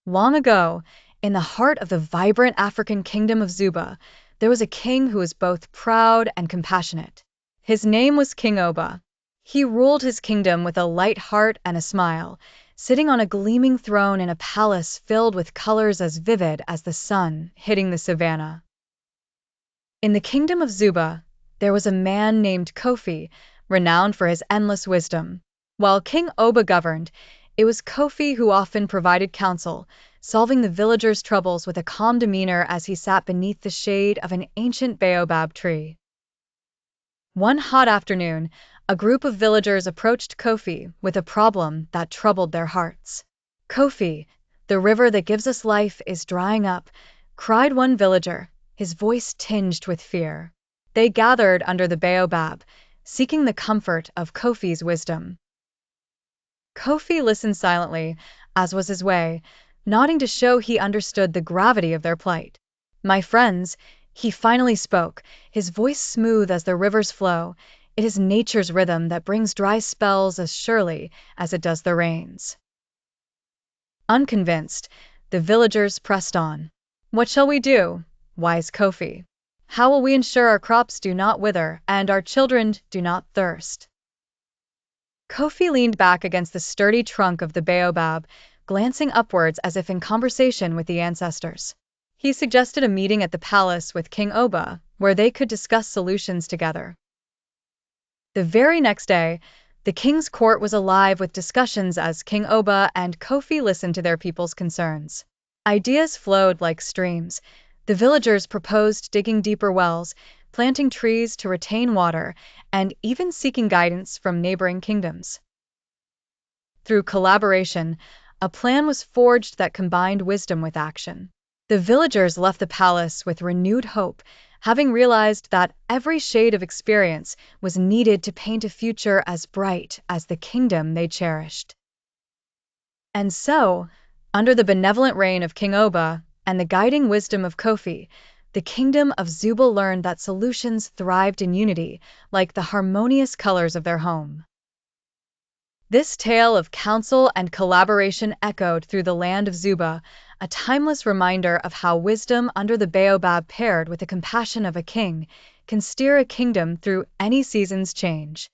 Long ago, in the heart of the vibrant African kingdom of Zuba, there was a king who was both proud and compassionate. His name was King Oba. He ruled his kingdom with a light heart and a smile, sitting on a gleaming throne in a palace filled with colors as vivid as the sun hitting the savannah. In the kingdom of Zuba, there was a man named Kofi, renowned for his endless wisdom. While King Oba governed, it was Kofi who often provided counsel, solving the villagers' troubles with a calm demeanor as he sat beneath the shade of an ancient baobab tree. One hot afternoon, a group of villagers approached Kofi with a problem that troubled their hearts. "Kofi, the river that gives us life is drying up," cried one villager, his voice tinged with fear. They gathered under the baobab, seeking the comfort of Kofi's wisdom. Kofi listened silently, as was his way, nodding to show he understood the gravity of their plight. "My friends," he finally spoke, his voice smooth as the river's flow, "it is nature's rhythm that brings dry spells as surely as it does the rains." Unconvinced, the villagers pressed on. "What shall we do, wise Kofi? How will we ensure our crops do not wither and our children do not thirst?" Kofi leaned back against the sturdy trunk of the baobab, glancing upwards as if in conversation with the ancestors. He suggested a meeting at the palace with King Oba, where they could discuss solutions together. The very next day, the king's court was alive with discussions as King Oba and Kofi listened to their people's concerns. Ideas flowed like streams. The villagers proposed digging deeper wells, planting trees to retain water, and even seeking guidance from neighboring kingdoms. Through collaboration, a plan was forged that combined wisdom with action. The villagers left the palace with renewed hope, having realized that every shade of experience was needed to paint a future as bright as the kingdom they cherished. And so, under the benevolent reign of King Oba and the guiding wisdom of Kofi, the kingdom of Zuba learned that solutions thrived in unity, like the harmonious colors of their home. This tale of counsel and collaboration echoed through the land of Zuba, a timeless reminder of how wisdom under the baobab paired with the compassion of a king can steer a kingdom through any season's change.